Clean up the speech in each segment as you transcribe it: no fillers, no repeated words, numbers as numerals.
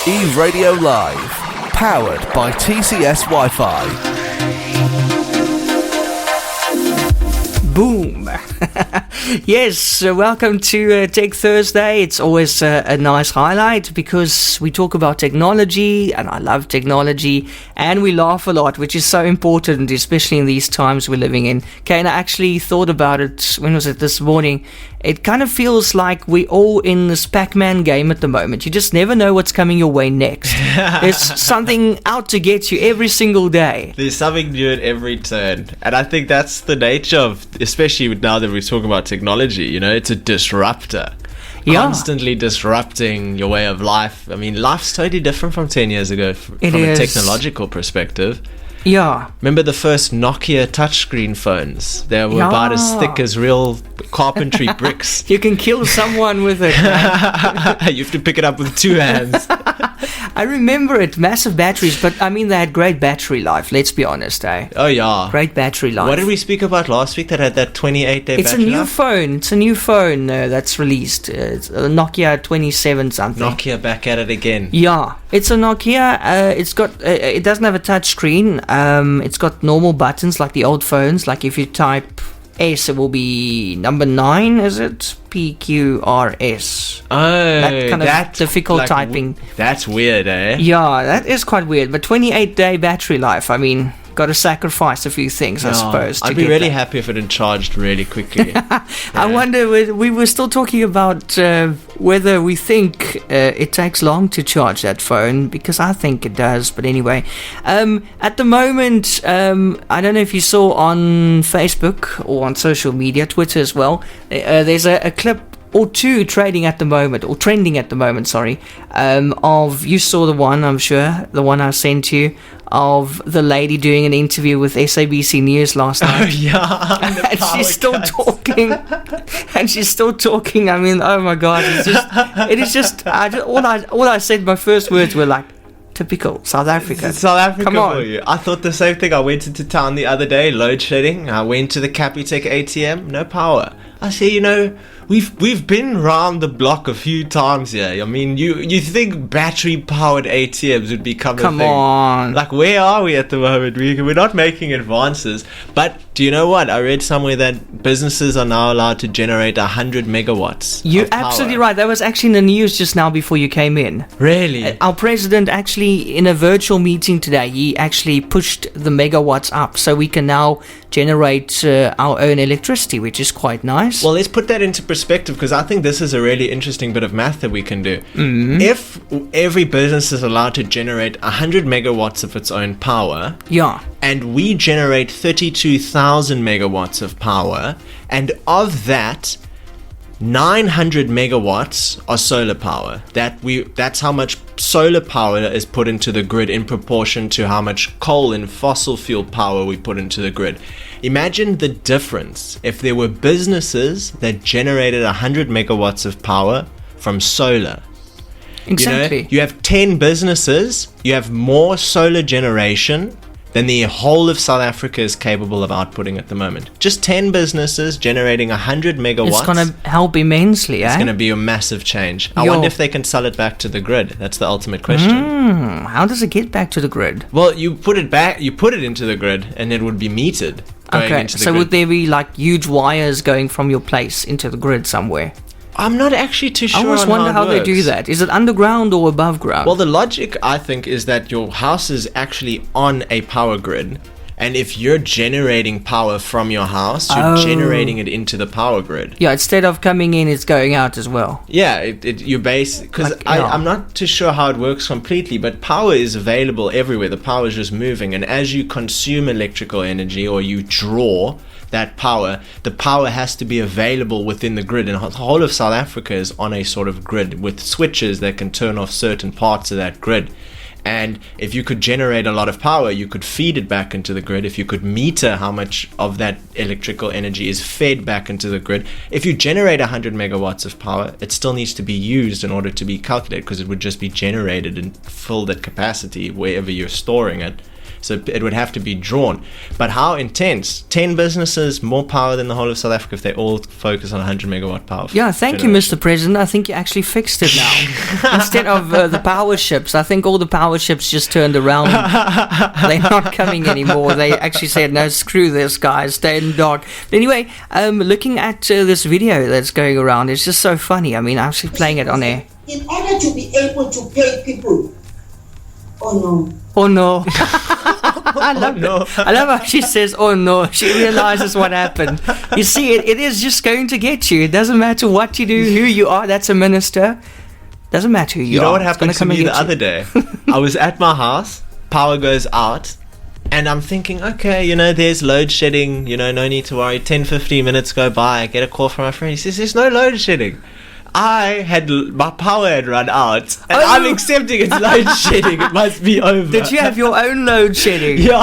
eRadio Live, powered by TCS Wi-Fi. Boom. Yes, welcome to Tech Thursday. It's always a nice highlight because we talk about technology, and I love technology, and we laugh a lot, which is so important, especially in these times we're living in. Kaine, I actually thought about it, when was it, this morning? It kind of feels like we're all in this Pac-Man game at the moment. You just never know what's coming your way next. There's something out to get you every single day. There's something new at every turn. And I think that's the nature of, especially now that we're talking about technology, you know, it's a disruptor. Yeah. Constantly disrupting your way of life. I mean, life's totally different from 10 years ago from a technological perspective. Yeah. Remember the first Nokia touchscreen phones? They were about as thick as real carpentry bricks. You can kill someone with it. You have to pick it up with two hands. I remember it, massive batteries, but I mean they had great battery life, let's be honest, eh? Oh yeah. Great battery life. What did we speak about last week that had that 28-day It's battery a new life? phone. It's a new phone that's released. It's a Nokia 27 something. Nokia back at it again. Yeah, it's a Nokia. It's got. It doesn't have a touch screen. It's got normal buttons like the old phones. Like if you type S, it will be number 9. Is it PQRS? Oh, that kind of difficult like, typing. That's weird, eh? Yeah, that is quite weird. But 28-day battery life. I mean, got to sacrifice a few things, I suppose. I'd be really happy if it had charged really quickly. I wonder, we were still talking about whether we think it takes long to charge that phone, because I think it does. But anyway, at the moment, I don't know if you saw on Facebook or on social media, Twitter as well, there's a clip or two trending at the moment, of, you saw the one, I'm sure, the one I sent you, of the lady doing an interview with SABC News last night. Oh, yeah. And she's still talking. And she's still talking. I mean, oh my God. All I said, my first words were like, typical South Africa. South Africa. Come on. For you. I thought the same thing. I went into town the other day, load shedding. I went to the Capitec ATM, no power. I say, you know, we've been round the block a few times here. I mean, you think battery powered ATMs would become a thing? Come on. Like, where are we at the moment? We're not making advances. But do you know what? I read somewhere that businesses are now allowed to generate 100 megawatts. You're absolutely right. That was actually in the news just now before you came in. Really? Our president actually, in a virtual meeting today, he actually pushed the megawatts up, so we can now generate our own electricity, which is quite nice. Well, let's put that into perspective, because I think this is a really interesting bit of math that we can do. Mm-hmm. If every business is allowed to generate 100 megawatts of its own power, yeah, and we generate 32,000 megawatts of power, and of that, 900 megawatts are solar power. That's how much solar power is put into the grid in proportion to how much coal and fossil fuel power we put into the grid. Imagine the difference if there were businesses that generated 100 megawatts of power from solar. Exactly. You know, you have 10 businesses, you have more solar generation than the whole of South Africa is capable of outputting at the moment. Just 10 businesses generating 100 megawatts. It's going to help immensely, It's going to be a massive change. I wonder if they can sell it back to the grid. That's the ultimate question. How does it get back to the grid? Well, you put it into the grid, and it would be metered. Okay, so would there be like huge wires going from your place into the grid somewhere? I'm not actually too sure. I always wonder how they do that. Is it underground or above ground? Well, the logic, I think, is that your house is actually on a power grid. And if you're generating power from your house, you're generating it into the power grid. Yeah, instead of coming in, it's going out as well. Yeah, because I'm not too sure how it works completely, but power is available everywhere. The power is just moving. And as you consume electrical energy or you draw that power, the power has to be available within the grid. And the whole of South Africa is on a sort of grid with switches that can turn off certain parts of that grid. And if you could generate a lot of power, you could feed it back into the grid. If you could meter how much of that electrical energy is fed back into the grid, if you generate 100 megawatts of power, it still needs to be used in order to be calculated, because it would just be generated and filled at capacity wherever you're storing it. So it would have to be drawn. But how intense? 10 businesses, more power than the whole of South Africa if they all focus on 100 megawatt power. Yeah, thank you, Mr. President. I think you actually fixed it now. Instead of the power ships, I think all the power ships just turned around. They're not coming anymore. They actually said, no, screw this, guys, stay in the dark. But anyway, looking at this video that's going around, it's just so funny. I mean, I'm actually playing it on air. In order to be able to pay people. Oh no. Oh no. I love how she says, oh no. She realizes what happened. You see, it is just going to get you. It doesn't matter what you do, who you are. That's a minister. Doesn't matter who you are. You know what happened to me the other day? I was at my house, power goes out, and I'm thinking, okay, there's load shedding, no need to worry. 10-15 minutes go by, I get a call from my friend. He says, there's no load shedding. My power had run out, and I'm accepting it's load shedding. It must be over. Did you have your own load shedding? Yeah.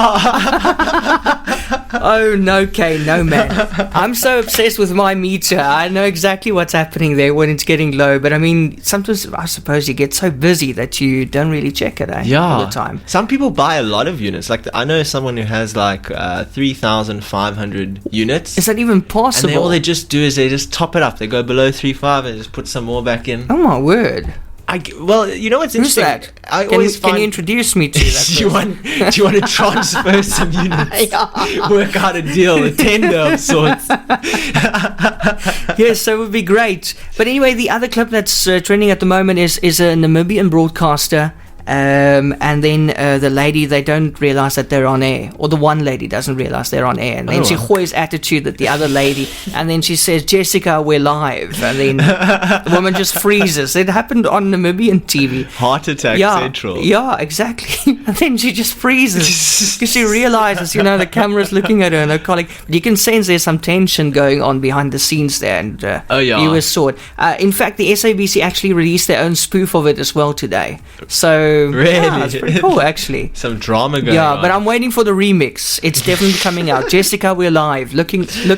Oh no, Kaine, no man. I'm so obsessed with my meter. I know exactly what's happening there when it's getting low. But I mean, sometimes I suppose you get so busy that you don't really check it all the time. Some people buy a lot of units. Like I know someone who has 3,500 units. Is that even possible? And all they just do is they just top it up. They go below 3.5 and just put some more back in. Oh my word. Well, you know what's Who's interesting? that? Can you introduce me to that? Do you want to transfer some units? Work out a deal, a tender of sorts. Yes, so it would be great. But anyway, the other clip that's trending at the moment is a Namibian broadcaster. And then the lady, they don't realize that they're on air, or the one lady doesn't realize they're on air, and then she hoys attitude at the other lady, and then she says, Jessica, we're live, and then the woman just freezes. It happened on Namibian TV. Heart attack central. Yeah, exactly. And then she just freezes because she realizes, the camera's looking at her and her colleague. But you can sense there's some tension going on behind the scenes there, and viewers saw it. In fact, the SABC actually released their own spoof of it as well today. So really, it's pretty cool actually. Some drama going on. Yeah, but I'm waiting for the remix. It's definitely coming out. Jessica, we're live. Look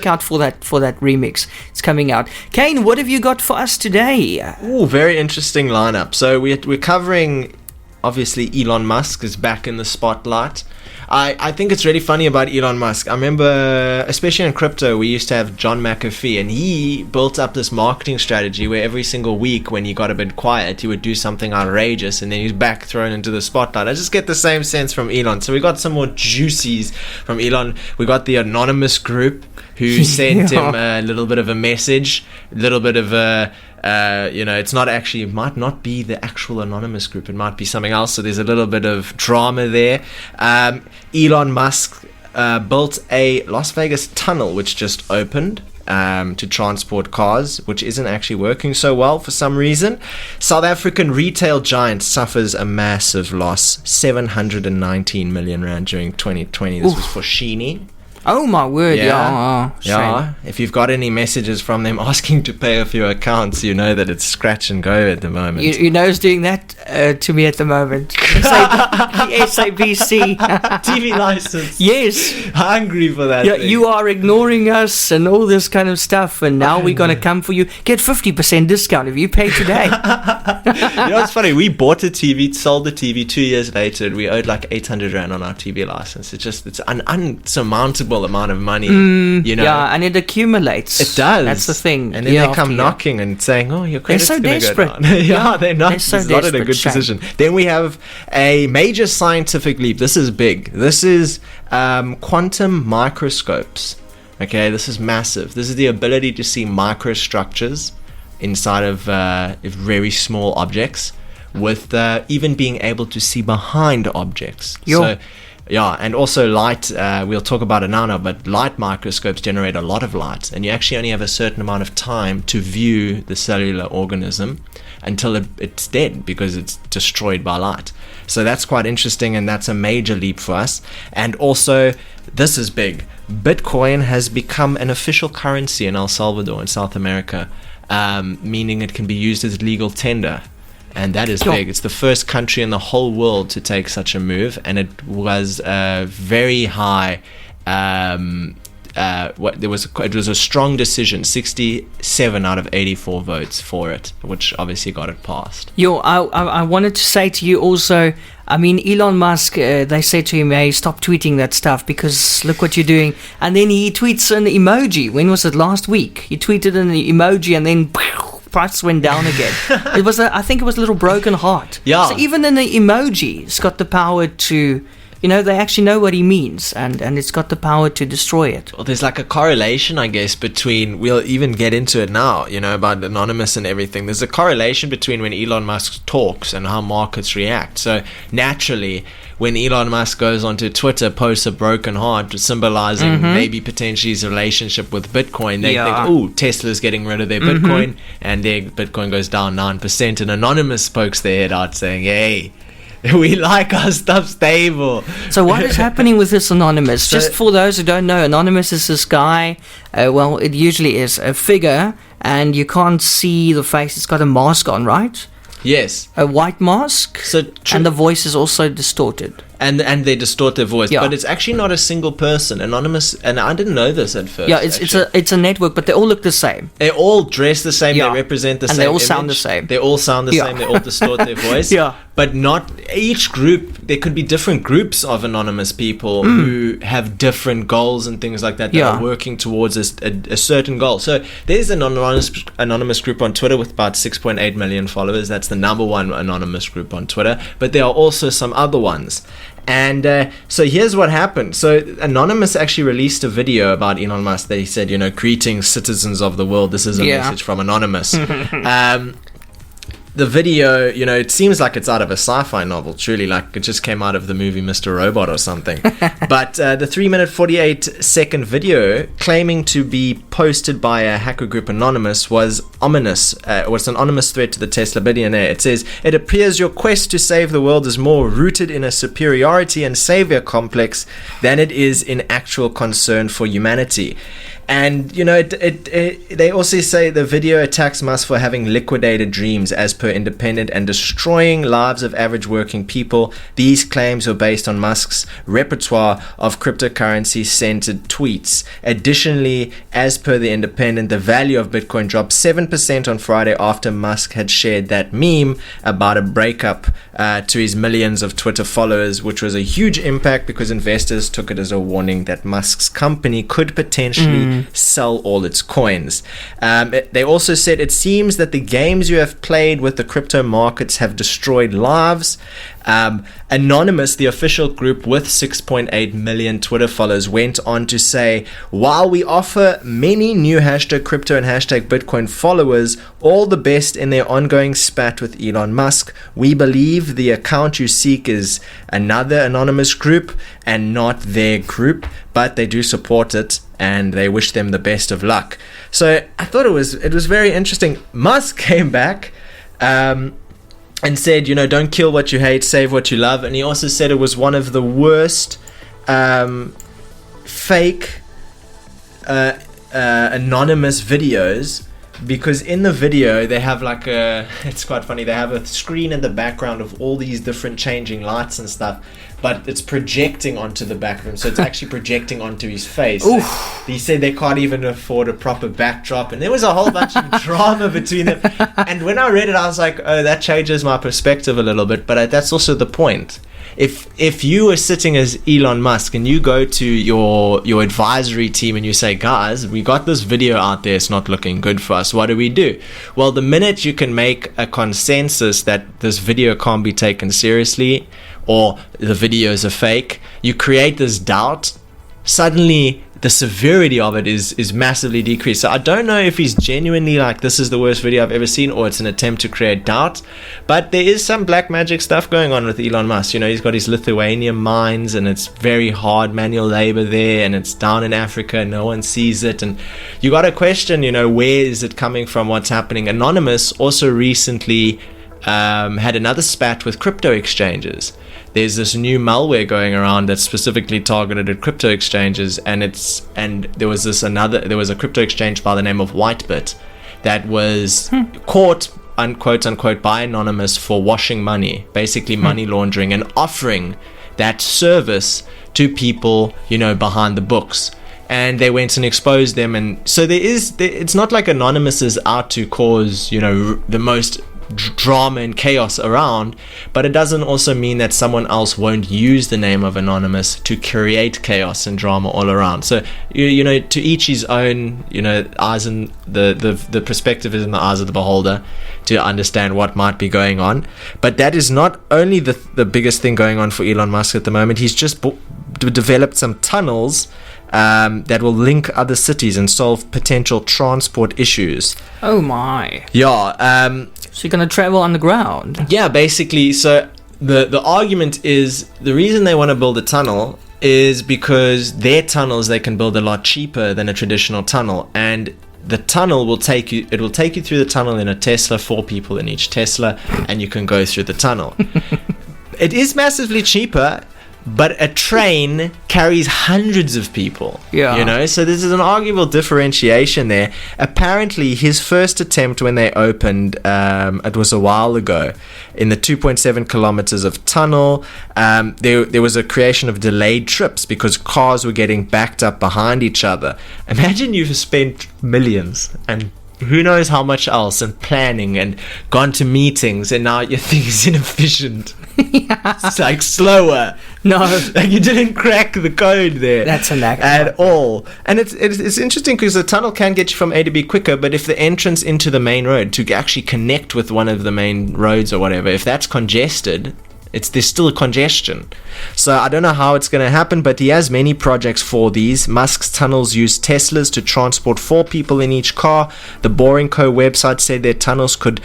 out for that remix. It's coming out. Kaine, what have you got for us today? Ooh, very interesting lineup. So we're covering, obviously, Elon Musk is back in the spotlight. I think it's really funny about Elon Musk. I remember, especially in crypto, we used to have John McAfee, and he built up this marketing strategy where every single week when he got a bit quiet, he would do something outrageous, and then he's back thrown into the spotlight. I just get the same sense from Elon. So we got some more juicies from Elon. We got the anonymous group who sent him a little bit of a message, a little bit of a... it's not actually, it might not be the actual anonymous group, it might be something else, so there's a little bit of drama there. Elon Musk built a Las Vegas tunnel which just opened to transport cars, which isn't actually working so well for some reason. South African retail giant suffers a massive loss, 719 million rand during 2020. This was for Sheeny. Oh my word, yeah. If you've got any messages from them asking to pay off your accounts, you know that it's scratch and go at the moment. You know who's doing that to me at the moment? The SABC. TV license. Yes. Hungry for that thing. You are ignoring us and all this kind of stuff, and now we're going to come for you. Get 50% discount if you pay today. It's funny. We bought a TV, sold the TV 2 years later, and we owed like 800 rand on our TV license. It's an unsurmountable amount of money, Yeah, and it accumulates. It does. That's the thing. And then they come knocking and saying, "Oh, your credit's going to go down." They're not. They're so it's not in a good position. Then we have a major scientific leap. This is big. This is quantum microscopes. Okay, this is massive. This is the ability to see microstructures inside of very small objects, with even being able to see behind objects. So. Yeah, and also light, we'll talk about it now, but light microscopes generate a lot of light, and you actually only have a certain amount of time to view the cellular organism until it's dead, because it's destroyed by light. So that's quite interesting, and that's a major leap for us. And also, this is big. Bitcoin has become an official currency in El Salvador in South America, meaning it can be used as legal tender. And that is big. It's the first country in the whole world to take such a move, and it was very high. It was a strong decision. 67 out of 84 votes for it, which obviously got it passed. I wanted to say to you also, I mean, Elon Musk, they said to him, hey, stop tweeting that stuff because look what you're doing. And then he tweets an emoji. When was it? Last week. He tweeted an emoji and then price went down again. I think it was a little broken heart. Yeah. So even in the emoji, it's got the power to... they actually know what he means, and it's got the power to destroy it. Well, there's like a correlation, I guess, between, we'll even get into it now, about Anonymous and everything. There's a correlation between when Elon Musk talks and how markets react. So naturally, when Elon Musk goes onto Twitter, posts a broken heart, symbolizing maybe potentially his relationship with Bitcoin, they think, oh, Tesla's getting rid of their Bitcoin, and their Bitcoin goes down 9%. And Anonymous pokes their head out saying, hey, we like our stuff stable. So what is happening with this Anonymous? Just for those who don't know, Anonymous is this guy, it usually is a figure, and you can't see the face. It's got a mask on, right? Yes. A white mask, and the voice is also distorted. And they distort their voice, but it's actually not a single person. Anonymous, and I didn't know this at first. Yeah, it's a network, but they all look the same. They all dress the same. They represent the same. And they all image. sound the same. They all sound the same. They all distort their voice. But not each group. There could be different groups of anonymous people who have different goals and things like that are working towards a certain goal. So there's an anonymous group on Twitter with about 6.8 million followers. That's the number one anonymous group on Twitter. But there are also some other ones. And so here's what happened. So Anonymous actually released a video about Elon Musk that he said, greetings citizens of the world. This is a message from Anonymous. The video, it seems like it's out of a sci-fi novel, truly, like it just came out of the movie Mr. Robot or something. But the 3-minute 48-second video claiming to be posted by a hacker group Anonymous was ominous. Was an anonymous threat to the Tesla billionaire. It says, it appears your quest to save the world is more rooted in a superiority and savior complex than it is in actual concern for humanity. And, they also say the video attacks Musk for having liquidated dreams as per Independent and destroying lives of average working people. These claims were based on Musk's repertoire of cryptocurrency-centered tweets. Additionally, as per the Independent, the value of Bitcoin dropped 7% on Friday after Musk had shared that meme about a breakup to his millions of Twitter followers, which was a huge impact because investors took it as a warning that Musk's company could potentially sell all its coins. They also said, it seems that the games you have played with the crypto markets have destroyed lives. Anonymous, the official group with 6.8 million Twitter followers, went on to say, while we offer many new hashtag crypto and hashtag Bitcoin followers all the best in their ongoing spat with Elon Musk, we believe the account you seek is another anonymous group and not their group, but they do support it and they wish them the best of luck. So I thought it was very interesting. Musk came back and said, don't kill what you hate, save what you love. And he also said it was one of the worst fake anonymous videos, because in the video they have it's quite funny, they have a screen in the background of all these different changing lights and stuff, but it's projecting onto the back of him, so it's actually projecting onto his face. So he said they can't even afford a proper backdrop, and there was a whole bunch of drama between them. And when I read it, I was like, oh, that changes my perspective a little bit, but that's also the point. If you were sitting as Elon Musk and you go to your advisory team and you say, guys, we got this video out there, it's not looking good for us, what do we do? Well, the minute you can make a consensus that this video can't be taken seriously or the videos are fake, you create this doubt, suddenly the severity of it is massively decreased. So I don't know if he's genuinely like, this is the worst video I've ever seen, or it's an attempt to create doubt. But there is some black magic stuff going on with Elon Musk. He's got his Lithuanian mines, and it's very hard manual labor there, and it's down in Africa, and no one sees it. And you got to question, where is it coming from, what's happening? Anonymous also recently had another spat with crypto exchanges. There's this new malware going around that's specifically targeted at crypto exchanges, and there was a crypto exchange by the name of Whitebit that was caught, unquote unquote, by Anonymous for washing money, basically money laundering, and offering that service to people, behind the books. And they went and exposed them, and so it's not like Anonymous is out to cause, the most drama and chaos around, but it doesn't also mean that someone else won't use the name of anonymous to create chaos and drama all around. So you know, to each his own. You know, eyes in the perspective is in the eyes of the beholder to understand what might be going on. But that is not only the biggest thing going on for Elon Musk at the moment. He's just developed some tunnels that will link other cities and solve potential transport issues. Oh my. Yeah. So you're going to travel underground? Yeah, basically. So the argument is the reason they want to build a tunnel is because their tunnels they can build a lot cheaper than a traditional tunnel, and the tunnel will take you through the tunnel in a Tesla, 4 people in each Tesla, and you can go through the tunnel. It is massively cheaper, but a train carries hundreds of people. Yeah. You know, so this is an arguable differentiation there. Apparently, his first attempt when they opened, it was a while ago, in the 2.7 kilometers of tunnel, there was a creation of delayed trips because cars were getting backed up behind each other. Imagine you've spent millions and who knows how much else and planning and gone to meetings, and now your thing is inefficient. Yeah. It's like slower. No, like you didn't crack the code there. That's a at all. And it's interesting because the tunnel can get you from A to B quicker, but if the entrance into the main road to actually connect with one of the main roads or whatever, if that's congested, there's still a congestion. So I don't know how it's going to happen, but he has many projects for these. Musk's tunnels use Teslas to transport 4 people in each car. The Boring Co. website said their tunnels could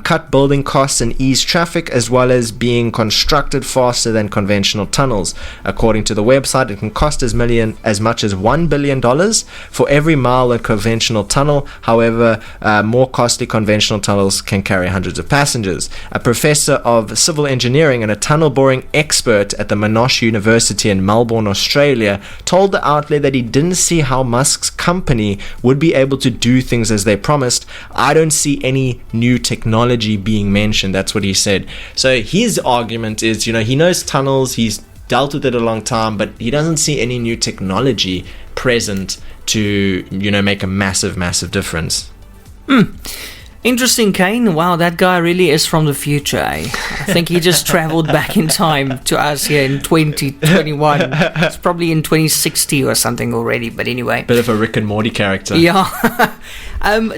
cut building costs and ease traffic, as well as being constructed faster than conventional tunnels. According to the website, it can cost as much as $1 billion for every mile a conventional tunnel. However, more costly conventional tunnels can carry hundreds of passengers. A professor of civil engineering and a tunnel boring expert at the Monash University in Melbourne, Australia, told the outlet that he didn't see how Musk's company would be able to do things as they promised. I don't see any new technology being mentioned. That's what he said. So his argument is, you know, he knows tunnels, he's dealt with it a long time, but he doesn't see any new technology present to, you know, make a massive difference. Interesting, Kaine. Wow, that guy really is from the future, eh? I think he just traveled back in time to us here in 2021. It's probably in 2060 or something already, but anyway. Bit of a Rick and Morty character. Yeah.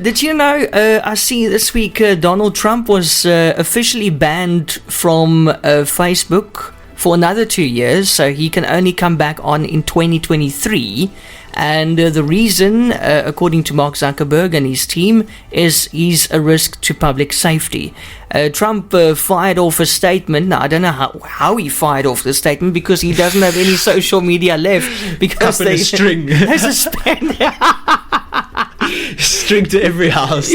Did you know, I see this week Donald Trump was officially banned from Facebook for another 2 years, so he can only come back on in 2023. And the reason, according to Mark Zuckerberg and his team, is he's a risk to public safety. Trump fired off a statement. Now, I don't know how he fired off the statement, because he doesn't have any social media left. Because they suspended string to every house.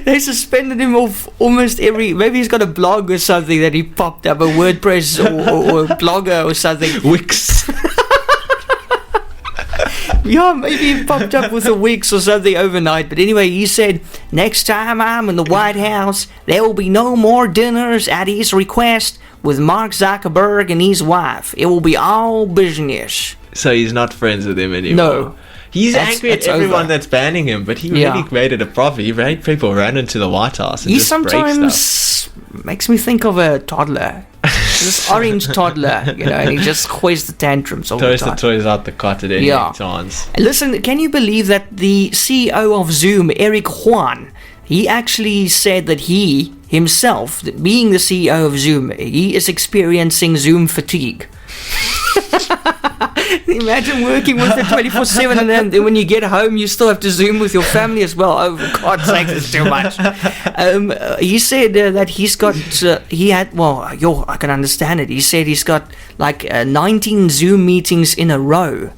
They suspended him off almost maybe he's got a blog or something that he popped up, a WordPress or a blogger or something. Wix. Yeah, maybe he popped up with a Wix or something overnight. But anyway, he said, next time I'm in the White House, there will be no more dinners at his request with Mark Zuckerberg and his wife. It will be all business. So he's not friends with him anymore? No. He's angry at everyone that's banning him, but he really made it a profit. He made people run into the White House and he just break stuff. He sometimes makes me think of a toddler. This orange toddler, you know, and he just throws the tantrums all the time. Throws the toys out the cot at any chance. Listen, can you believe that the CEO of Zoom, Eric Yuan, he actually said that he himself, being the CEO of Zoom, he is experiencing Zoom fatigue. Imagine working with it 24/7, and then when you get home, you still have to Zoom with your family as well. Oh, for God's sake, it's too much. He said that he's got, I can understand it. He said he's got like 19 Zoom meetings in a row.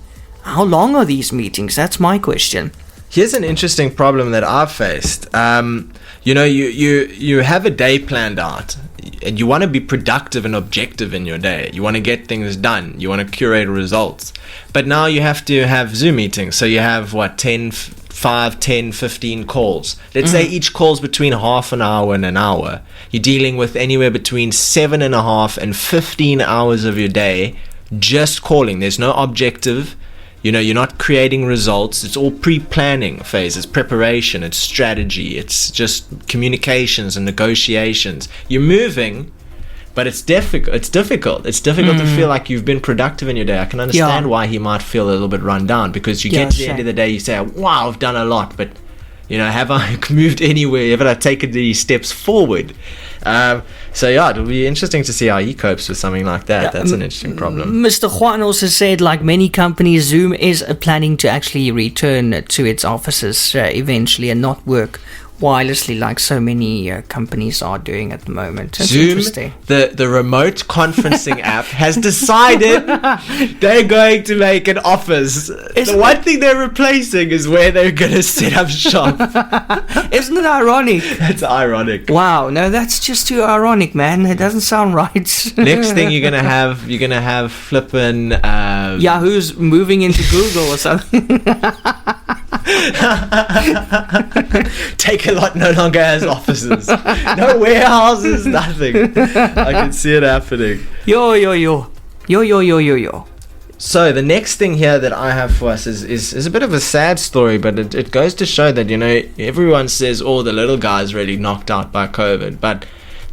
How long are these meetings? That's my question. Here's an interesting problem that I've faced. You know, you have a day planned out, and you want to be productive and objective in your day. You want to get things done. You want to curate results. But now you have to have Zoom meetings. So you have, 5, 10, 15 calls. Let's say each call's between half an hour and an hour. You're dealing with anywhere between 7.5 and 15 hours of your day just calling. There's no objective. you're not creating results. It's all pre-planning phase. It's preparation. It's strategy. It's just communications and negotiations. You're moving, but it's difficult. It's difficult to feel like you've been productive in your day. I can understand why he might feel a little bit run down, because you get to the end of the day, you say, wow, I've done a lot, but have I moved anywhere? Have I taken these steps forward? So it'll be interesting to see how he copes with something like that. That's an interesting problem. Mr. Juan also said, like many companies, Zoom is planning to actually return to its offices eventually and not work wirelessly like so many companies are doing at the moment. That's Zoom, interesting. The remote conferencing app, has decided they're going to make an office. The one thing they're replacing is where they're going to set up shop. Isn't it ironic? That's ironic. Wow, no, that's just too ironic, man. It doesn't sound right. Next thing you're gonna have flippin' Yahoo's moving into Google or something. Takealot no longer has offices, no warehouses, nothing. I can see it happening. Yo. So the next thing here that I have for us is a bit of a sad story, but it goes to show that everyone says, oh, the little guy's really knocked out by COVID, but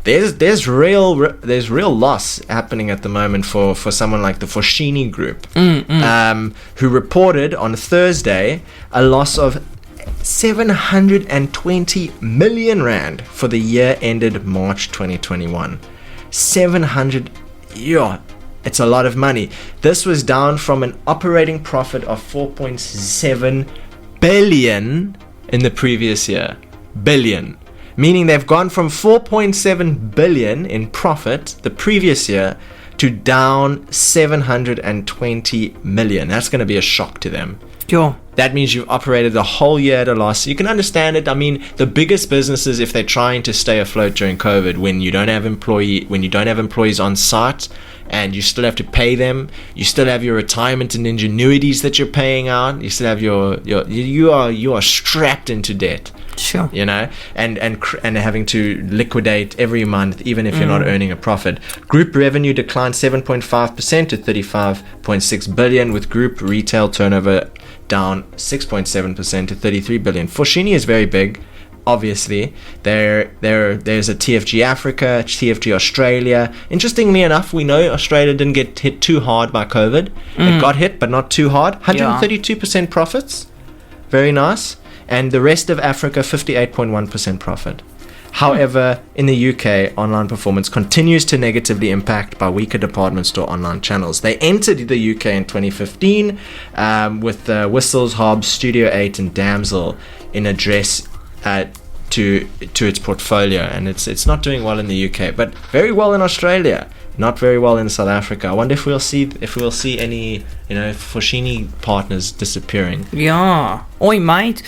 there's real loss happening at the moment for someone like the Foschini Group, who reported on Thursday a loss of 720 million rand for the year ended March 2021. 700, it's a lot of money. This was down from an operating profit of 4.7 billion in the previous year. Billion. Meaning they've gone from 4.7 billion in profit the previous year to down 720 million. That's going to be a shock to them. Sure. That means you've operated the whole year at a loss. You can understand it. I mean, the biggest businesses, if they're trying to stay afloat during COVID, when you don't have employees on site and you still have to pay them, you still have your retirement and ingenuities that you're paying out, you still have you are strapped into debt. Sure. And having to liquidate every month, even if you're not earning a profit. Group revenue declined 7.5% to 35.6 billion, with group retail turnover down 6.7% to 33 billion. Foschini is very big, obviously. There's a TFG Africa, TFG Australia. Interestingly enough, we know Australia didn't get hit too hard by COVID. It got hit, but not too hard. 132% profits. Very nice. And the rest of Africa, 58.1% profit. However, in the UK, online performance continues to negatively impact by weaker department store online channels. They entered the UK in 2015 with Whistles, Hobbs, Studio 8 and Damsel in address to its portfolio. And it's not doing well in the UK, but very well in Australia. Not very well in South Africa. I wonder if we'll see any Foschini partners disappearing. Yeah. Oi, mate.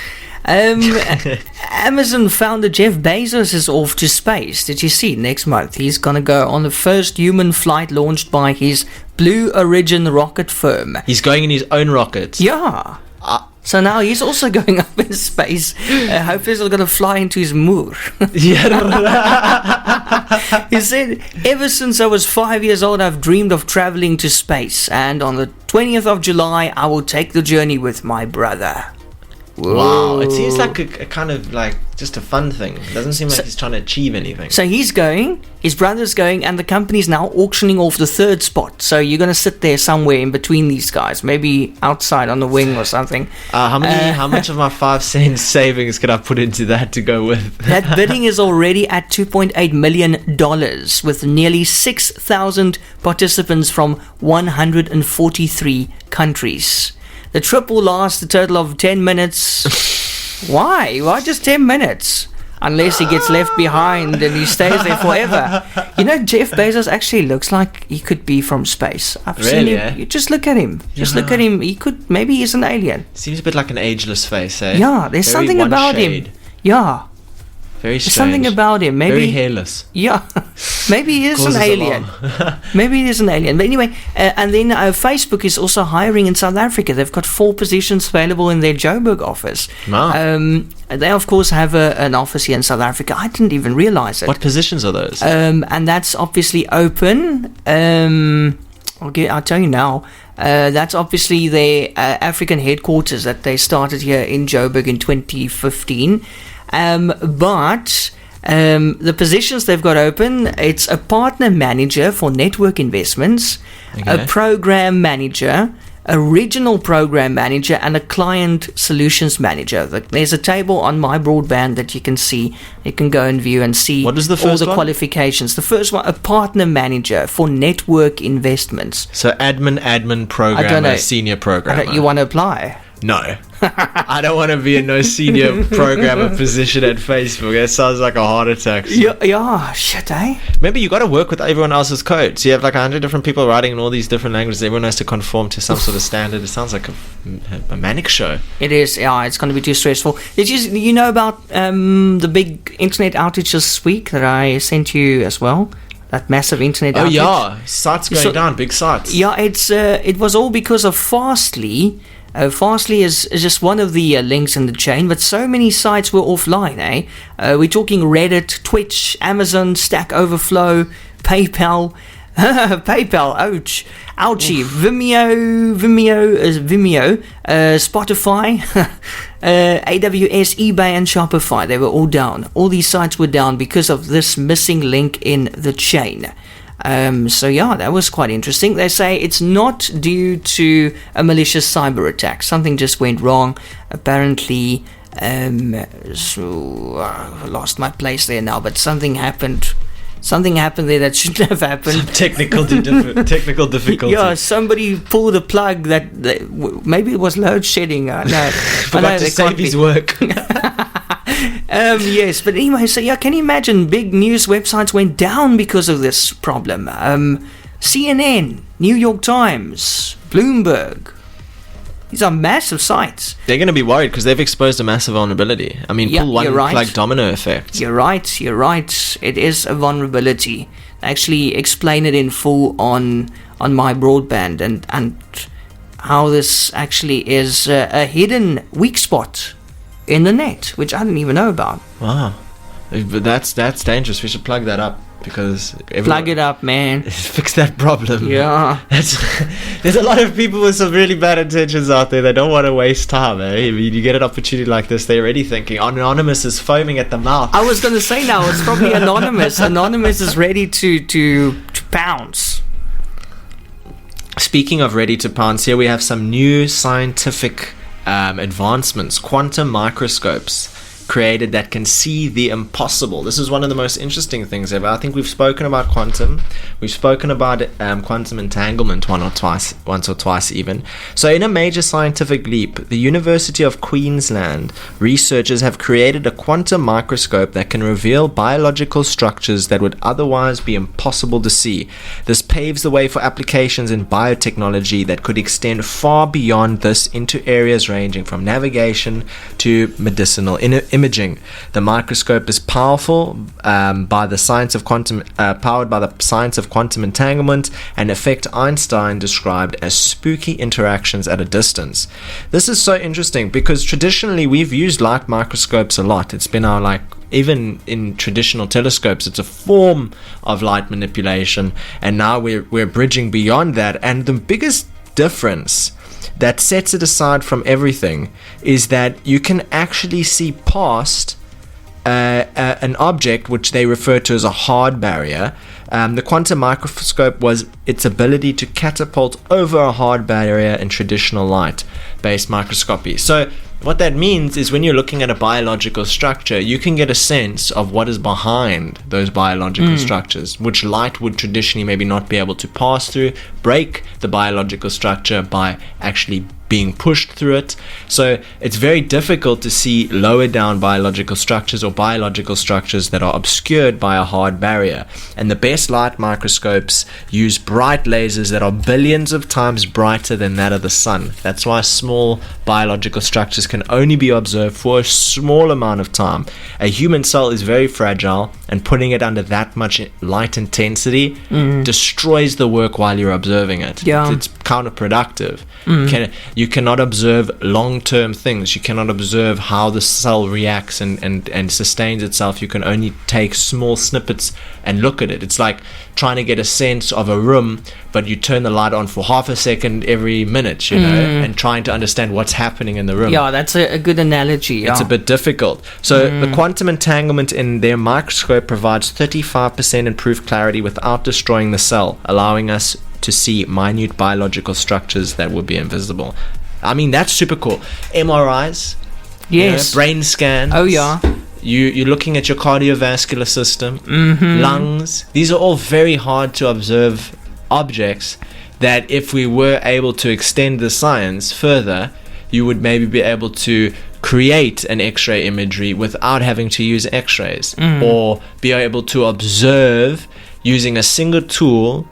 Amazon founder Jeff Bezos is off to space. Did you see? Next month he's gonna go on the first human flight launched by his Blue Origin rocket firm. He's going in his own rocket. Yeah. So now he's also going up in space. Hopefully he's not going to fly into his moor. He said, ever since I was 5 years old, I've dreamed of traveling to space. And on the 20th of July, I will take the journey with my brother. Whoa. Wow, it seems like a kind of like just a fun thing. It doesn't seem like he's trying to achieve anything. So he's going, his brother's going, and the company's now auctioning off the third spot. So you're going to sit there somewhere in between these guys, maybe outside on the wing or something. How much of my 5 cents savings could I put into that to go with? That bidding is already at $2.8 million, with nearly 6,000 participants from 143 countries. The trip will last a total of 10 minutes. Why? Why just 10 minutes? Unless he gets left behind and he stays there forever. Jeff Bezos actually looks like he could be from space. I've seen him. Eh? You just look at him. Look at him. Maybe he's an alien. Seems a bit like an ageless face, eh? Yeah, there's Very something about shade. him. Yeah. Very strange. There's something about him. Maybe very hairless. Yeah. Maybe he is an alien. Maybe he is an alien. But anyway, and then Facebook is also hiring in South Africa. They've got 4 positions available in their Joburg office. Wow. They, of course, have an office here in South Africa. I didn't even realize it. What positions are those? And that's obviously open. I'll tell you now. That's obviously their African headquarters that they started here in Joburg in 2015. But the positions they've got open, it's a partner manager for network investments, a program manager, a regional program manager, and a client solutions manager. There's a table on My Broadband that you can see. You can go and view and see what is the all first the one? Qualifications. The first one, a partner manager for network investments. So admin, programmer, senior programmer. You want to apply? No. I don't want to be in no senior programmer position at Facebook. That sounds like a heart attack. Yeah, shit, eh? Remember, you got to work with everyone else's code. So you have like 100 different people writing in all these different languages. Everyone has to conform to some sort of standard. It sounds like a manic show. It is, yeah. It's going to be too stressful. Did you know about the big internet outage this week that I sent you as well? That massive internet outage. Oh yeah, sites going down, big sites. Yeah, it was all because of Fastly. Fastly is just one of the links in the chain, but so many sites were offline, eh? We're talking Reddit, Twitch, Amazon, Stack Overflow, PayPal, ouch, ouchie, Vimeo, Spotify, AWS, eBay, and Shopify. They were all down. All these sites were down because of this missing link in the chain. So yeah, that was quite interesting. They say it's not due to a malicious cyber attack. Something just went wrong. Apparently, I lost my place there now, but something happened. Something happened there that shouldn't have happened. Some technical difficulty. Yeah, somebody pulled the plug that maybe it was load shedding. No, forgot to save his work. Yes, but anyway, so yeah, can you imagine big news websites went down because of this problem? CNN, New York Times, Bloomberg. These are massive sites. They're going to be worried because they've exposed a massive vulnerability. I mean, pull one like domino effect. You're right. It is a vulnerability. I actually explain it in full on My Broadband and how this actually is a hidden weak spot in the net, which I didn't even know about. Wow. But that's dangerous. We should plug that up because plug it up, man. Fix that problem. Yeah. There's a lot of people with some really bad intentions out there. They don't want to waste time, eh? I mean, you get an opportunity like this, they're already thinking Anonymous is foaming at the mouth. I was going to say now, it's probably Anonymous. Anonymous is ready to pounce. Speaking of ready to pounce, here we have some new scientific advancements. Quantum microscopes created that can see the impossible. This is one of the most interesting things ever. I think we've spoken about quantum. We've spoken about quantum entanglement once or twice even. So in a major scientific leap, the University of Queensland researchers have created a quantum microscope that can reveal biological structures that would otherwise be impossible to see. This paves the way for applications in biotechnology that could extend far beyond this into areas ranging from navigation to medicinal imaging. The microscope is powerful by the science of quantum, powered by the science of quantum entanglement, an effect Einstein described as spooky interactions at a distance. This is so interesting because traditionally we've used light microscopes a lot. It's been our even in traditional telescopes, it's a form of light manipulation, and now we're bridging beyond that. And the biggest difference that sets it aside from everything is that you can actually see past an object which they refer to as a hard barrier. The quantum microscope was its ability to catapult over a hard barrier in traditional light-based microscopy. So what that means is when you're looking at a biological structure, you can get a sense of what is behind those biological structures, which light would traditionally maybe not be able to pass through, break the biological structure by actually being pushed through it. So it's very difficult to see lower down biological structures or biological structures that are obscured by a hard barrier. And the best light microscopes use bright lasers that are billions of times brighter than that of the sun. That's why small biological structures can only be observed for a small amount of time. A human cell is very fragile, and putting it under that much light intensity destroys the work while you're observing it. Yeah. It's counterproductive. You cannot observe long-term things. You cannot observe how the cell reacts and sustains itself. You can only take small snippets and look at it. It's like trying to get a sense of a room, but you turn the light on for half a second every minute, and trying to understand what's happening in the room. Yeah, that's a good analogy. Yeah. It's a bit difficult. So the quantum entanglement in their microscope provides 35% improved clarity without destroying the cell, allowing us to see minute biological structures that would be invisible. I mean, that's super cool. MRIs, yes, brain scans. Oh yeah. You're looking at your cardiovascular system, lungs. These are all very hard to observe objects that if we were able to extend the science further, you would maybe be able to create an X-ray imagery without having to use X-rays, or be able to observe using a single tool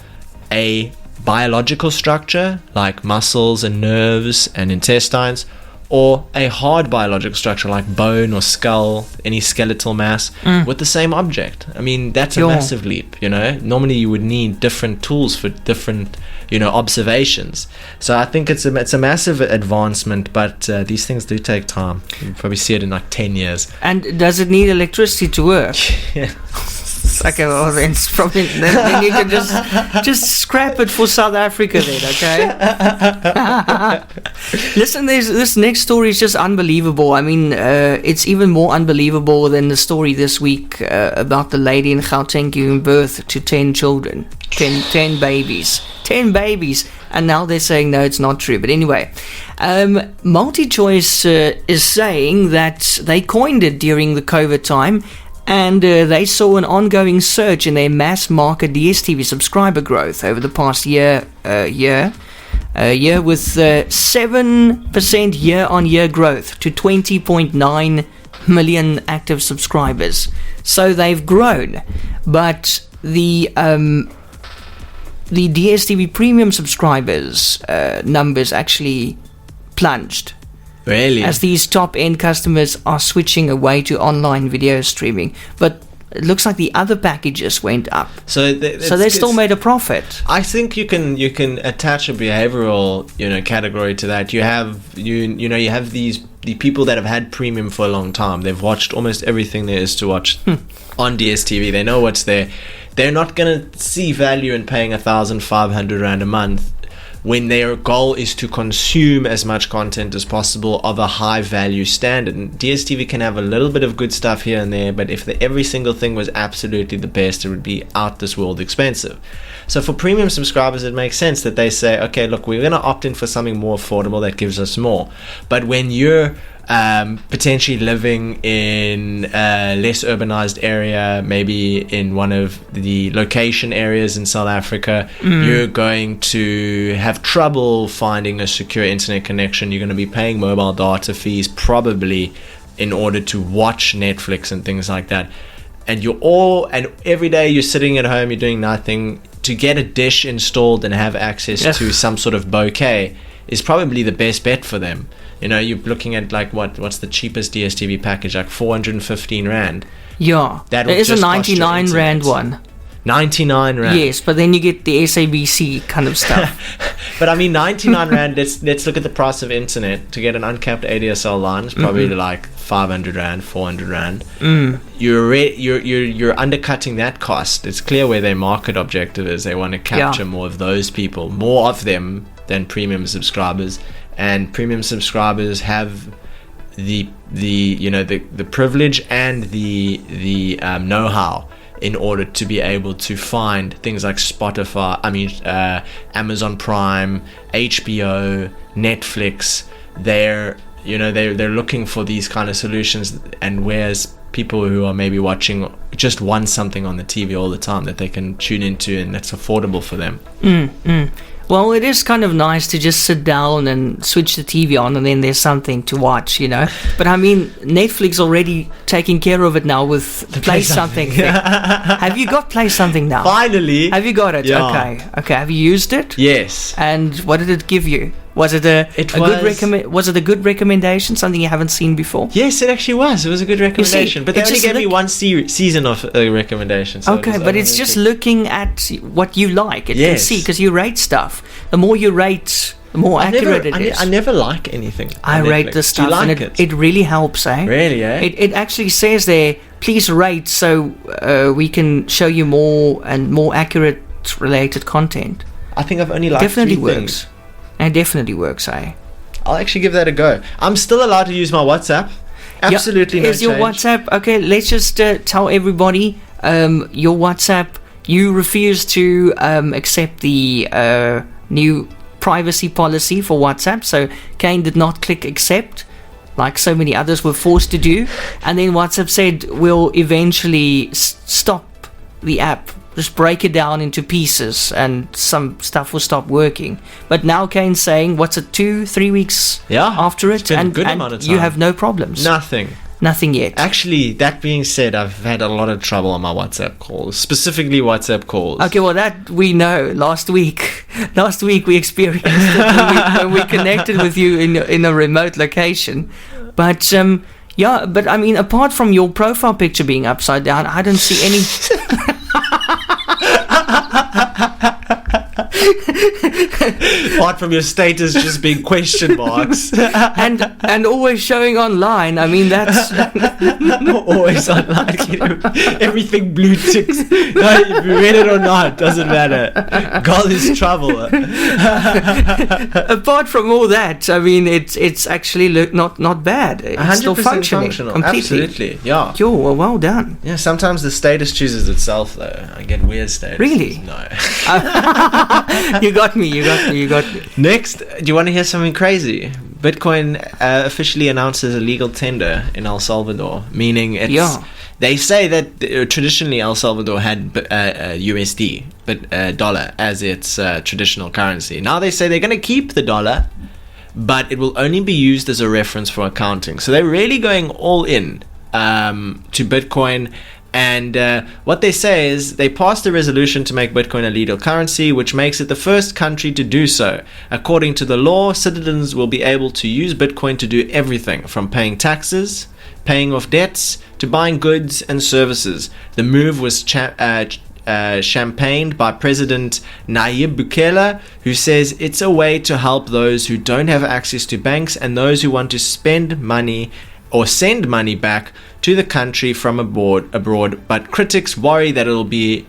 a biological structure like muscles and nerves and intestines, or a hard biological structure like bone or skull, any skeletal mass, with the same object. I mean, that's a massive leap, Normally you would need different tools for different, observations. So I think it's a massive advancement, but these things do take time. You'll probably see it in like 10 years. And does it need electricity to work? Yeah. Okay, well then it's probably then you can just scrap it for South Africa then, okay? Listen, this next story is just unbelievable. I mean, it's even more unbelievable than the story this week about the lady in Gauteng giving birth to 10 children, 10 babies, and now they're saying no, it's not true. But anyway, MultiChoice is saying that they coined it during the COVID time. And they saw an ongoing surge in their mass market DSTV subscriber growth over the past year with 7% year-on-year growth to 20.9 million active subscribers. So they've grown, but the DSTV premium subscribers numbers actually plunged. Really? As these top-end customers are switching away to online video streaming. But it looks like the other packages went up. So they still made a profit. I think you can attach a behavioral category to that. You have the people that have had premium for a long time. They've watched almost everything there is to watch on DSTV. They know what's there. They're not going to see value in paying 1,500 Rand a month when their goal is to consume as much content as possible of a high value standard. And DSTV can have a little bit of good stuff here and there, but if every single thing was absolutely the best, it would be out this world expensive. So for premium subscribers, it makes sense that they say, okay, look, we're going to opt in for something more affordable that gives us more. But when you're potentially living in a less urbanized area, maybe in one of the location areas in South Africa, you're going to have trouble finding a secure internet connection. You're going to be paying mobile data fees probably in order to watch Netflix and things like that. And every day you're sitting at home, you're doing nothing. To get a dish installed and have access to some sort of bouquet is probably the best bet for them. You're looking at like what's the cheapest DSTV package, like 415 Rand. Yeah, there is a 99 Rand one. 99 Rand. Yes, but then you get the SABC kind of stuff. But I mean, 99 Rand, let's look at the price of internet. To get an uncapped ADSL line is probably like 500 Rand, 400 Rand. You're undercutting that cost. It's clear where their market objective is. They want to capture more of those people, more of them than premium subscribers. And premium subscribers have the privilege and the know-how in order to be able to find things like Amazon Prime, HBO, Netflix. They're looking for these kind of solutions, and whereas people who are maybe watching just want something on the TV all the time that they can tune into and that's affordable for them. Well, it is kind of nice to just sit down and switch the TV on and then there's something to watch, But I mean, Netflix already taking care of it now with Play Something. Have you got Play Something now? Finally. Have you got it? Yeah. Okay. Have you used it? Yes. And what did it give you? Was it was it a good recommendation? Something you haven't seen before? Yes, it actually was. It was a good recommendation. But they only gave me one season of a recommendation. So okay, but it's just looking at what you like. It can see, because you rate stuff. The more you rate, the more accurate it is. I never like anything. I rate the stuff. Do you like and it really helps, eh? Really, eh? It actually says there, please rate so we can show you more and more accurate related content. I think I've only liked definitely 3 works. things. It definitely works, eh? I'll actually give that a go. I'm still allowed to use my WhatsApp. Absolutely no change. Is your WhatsApp... Okay, let's just tell everybody, your WhatsApp, you refuse to accept the new privacy policy for WhatsApp. So Kaine did not click accept, like so many others were forced to do. And then WhatsApp said, we'll eventually stop the app. Just break it down into pieces and some stuff will stop working. But now Kaine's saying, what's it, 2-3 weeks after it? It's been a good amount of time. You have no problems. Nothing yet. Actually, that being said, I've had a lot of trouble on my WhatsApp calls, specifically WhatsApp calls. Okay, well, that we know. Last week we experienced it when we connected with you in a remote location. But but I mean, apart from your profile picture being upside down, I don't see any. Apart from your status just being question marks and always showing online. I mean, that's always online. Everything blue ticks. No, if you read it or not, doesn't matter. God is trouble. Apart from all that, I mean, it's actually not bad. It's still functional completely. Absolutely, yeah. Cool, well done. Yeah, sometimes the status chooses itself, though. I get weird status. Really? No. You got me. Next, do you want to hear something crazy? Bitcoin officially announces a legal tender in El Salvador, meaning they say that traditionally El Salvador had USD, but dollar, as its traditional currency. Now they say they're going to keep the dollar, but it will only be used as a reference for accounting. So they're really going all in to Bitcoin. And what they say is they passed a resolution to make Bitcoin a legal currency, which makes it the first country to do so. According to the law, citizens will be able to use Bitcoin to do everything from paying taxes, paying off debts, to buying goods and services. The move was champagned by President Nayib Bukele, who says it's a way to help those who don't have access to banks and those who want to spend money or send money back to the country from abroad, but critics worry that it'll be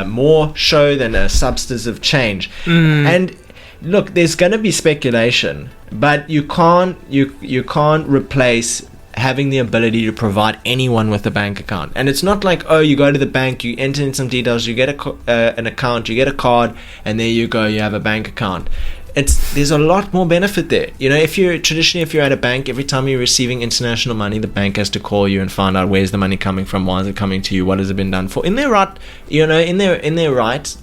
more show than a substantive change. And look, there's going to be speculation, but you can't replace having the ability to provide anyone with a bank account. And it's not like, oh, you go to the bank, you enter in some details, you get an account, you get a card, and there you go, you have a bank account. There's a lot more benefit there. You know, if you're at a bank, every time you're receiving international money, the bank has to call you and find out where's the money coming from, why is it coming to you, what has it been done for. In their right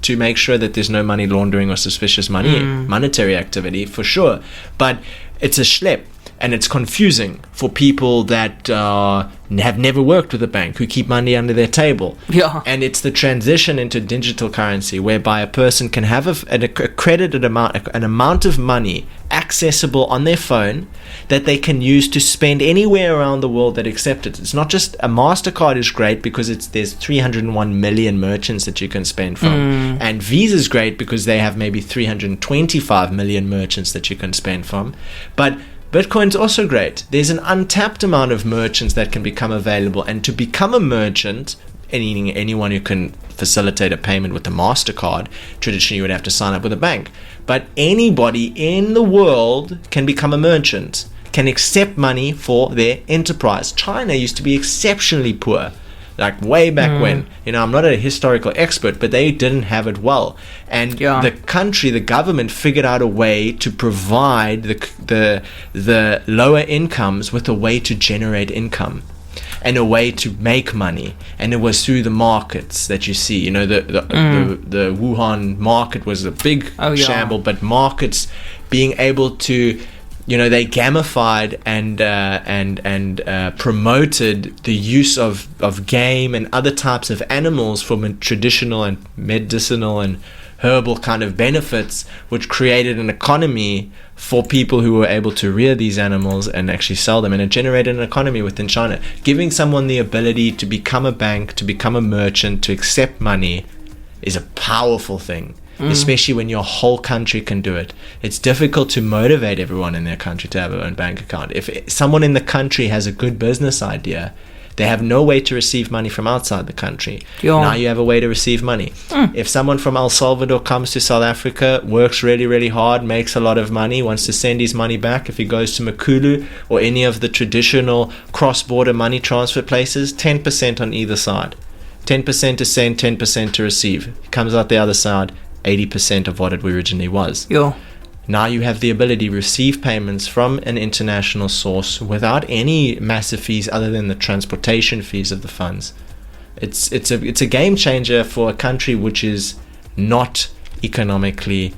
to make sure that there's no money laundering or suspicious monetary activity, for sure. But it's a schlep. And it's confusing for people that have never worked with a bank, who keep money under their table. Yeah. And it's the transition into digital currency, whereby a person can have a credited amount, an amount of money accessible on their phone that they can use to spend anywhere around the world that accept it. It's not just a MasterCard is great because there's 301 million merchants that you can spend from. And Visa's great because they have maybe 325 million merchants that you can spend from. But Bitcoin's also great. There's an untapped amount of merchants that can become available. And to become a merchant, anyone who can facilitate a payment with a MasterCard, traditionally you would have to sign up with a bank. But anybody in the world can become a merchant, can accept money for their enterprise. China used to be exceptionally poor, like way back when. You know, I'm not a historical expert, but they didn't have it well. And the government figured out a way to provide the lower incomes with a way to generate income and a way to make money. And it was through the markets that you see. You know, the Wuhan market was a big shamble, but markets being able to, you know, they gamified and promoted the use of game and other types of animals for traditional and medicinal and herbal kind of benefits, which created an economy for people who were able to rear these animals and actually sell them, and it generated an economy within China. Giving someone the ability to become a bank, to become a merchant, to accept money is a powerful thing, especially when your whole country can do it. It's difficult to motivate everyone in their country to have their own bank account. If someone in the country has a good business idea, they have no way to receive money from outside the country. Yeah. Now you have a way to receive money. If someone from El Salvador comes to South Africa, works really, really hard, makes a lot of money, wants to send his money back, if he goes to Makulu or any of the traditional cross-border money transfer places, 10% on either side. 10% to send, 10% to receive. He comes out the other side, 80% of what it originally was. Yeah. Now you have the ability to receive payments from an international source without any massive fees other than the transportation fees of the funds. It's a game changer for a country which is not economically,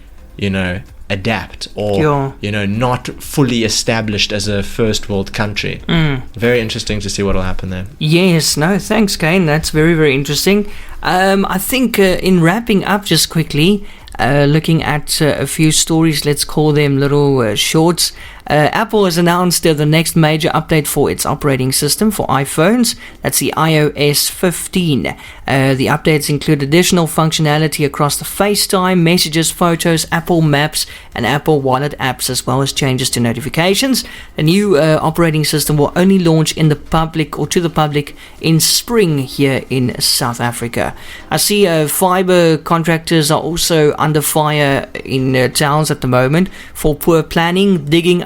adapt or not fully established as a first world country. Very interesting to see what will happen there. Yes, no, thanks, Kaine. That's very, very interesting. I think in wrapping up just quickly, looking at a few stories, let's call them little shorts. Apple has announced the next major update for its operating system for iPhones. That's the iOS 15. The updates include additional functionality across the FaceTime, Messages, Photos, Apple Maps, and Apple Wallet apps, as well as changes to notifications. The new operating system will only launch in the public or to the public in spring here in South Africa. I see fiber contractors are also under fire in towns at the moment for poor planning, digging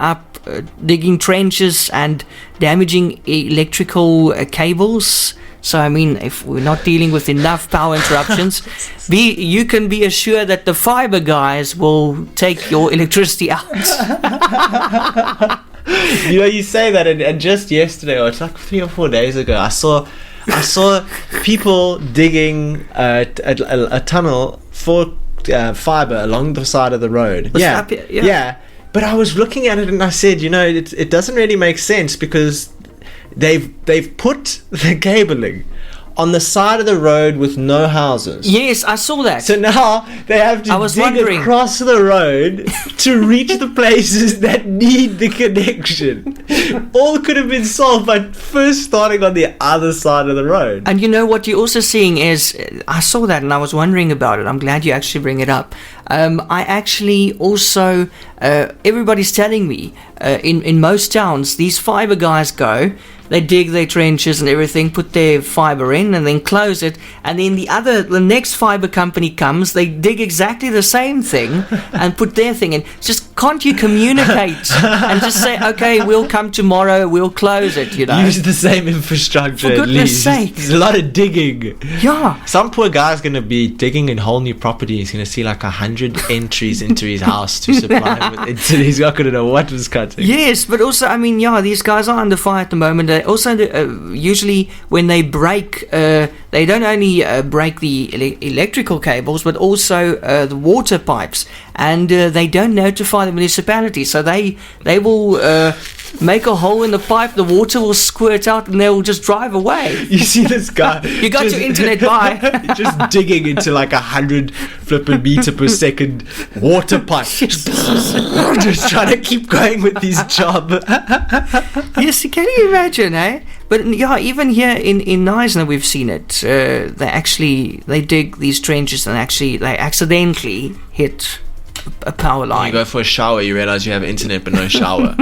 trenches and damaging electrical cables. So, I mean, if we're not dealing with enough power interruptions, you can be assured that the fiber guys will take your electricity out. You say that, and just yesterday, or it's like 3 or 4 days ago, I saw people digging a tunnel for fiber along the side of the road. Yeah. But I was looking at it and I said, it doesn't really make sense, because they've put the cabling on the side of the road with no houses. Yes, I saw that. So now they have to dig across the road to reach the places that need the connection. All could have been solved by first starting on the other side of the road. And you know what you're also seeing is, I saw that and I was wondering about it. I'm glad you actually bring it up. I actually also, everybody's telling me, in most towns, these fiber guys go, they dig their trenches and everything, put their fiber in and then close it, and then the next fiber company comes, they dig exactly the same thing and put their thing in. Just, can't you communicate and just say, okay, we'll come tomorrow, we'll close it, Use the same infrastructure. For goodness sake. There's a lot of digging. Yeah. Some poor guy's going to be digging a whole new property. He's going to see like 100 entries into his house to supply him with internet. He's not going to know what was cutting. Yes, but also, I mean, these guys are under fire at the moment. They also, usually when they break, they don't only break the electrical cables, but also the water pipes. And they don't notify the municipality. So they will make a hole in the pipe, the water will squirt out, and they will just drive away. You see this guy? You got your internet by. Just digging into like 100 flipping meter per second water pipe. Just trying to keep going with his job. Yes, can you imagine, eh? But even here in Knysna we've seen it. They dig these trenches and they accidentally hit a power line. You go for a shower, you realize you have internet but no shower.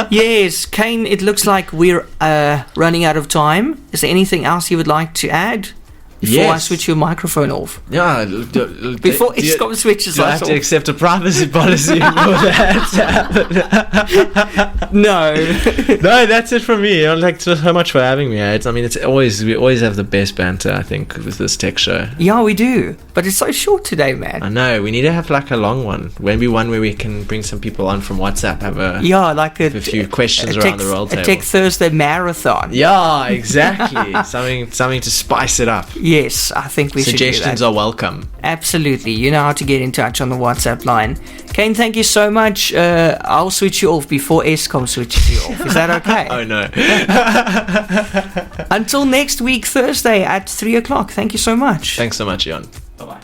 Yes, Kaine, it looks like we're running out of time. Is there anything else you would like to add before I switch your microphone off? Yeah. Before Eskom switches us off. Do I have to accept a privacy policy for that to happen? No. No, that's it from me. I'd so much for having me. We always have the best banter, I think, with this tech show. Yeah, we do. But it's so short today, man. I know. We need to have like a long one. Maybe one where we can bring some people on from WhatsApp, have a few questions around the roll table. A Tech Thursday marathon. Yeah, exactly. something to spice it up. Yes, I think we should do that. Suggestions are welcome. Absolutely. You know how to get in touch on the WhatsApp line. Kaine, thank you so much. I'll switch you off before Eskom switches you off. Is that okay? Oh, no. Until next week, Thursday at 3 o'clock. Thank you so much. Thanks so much, Eon. Bye-bye.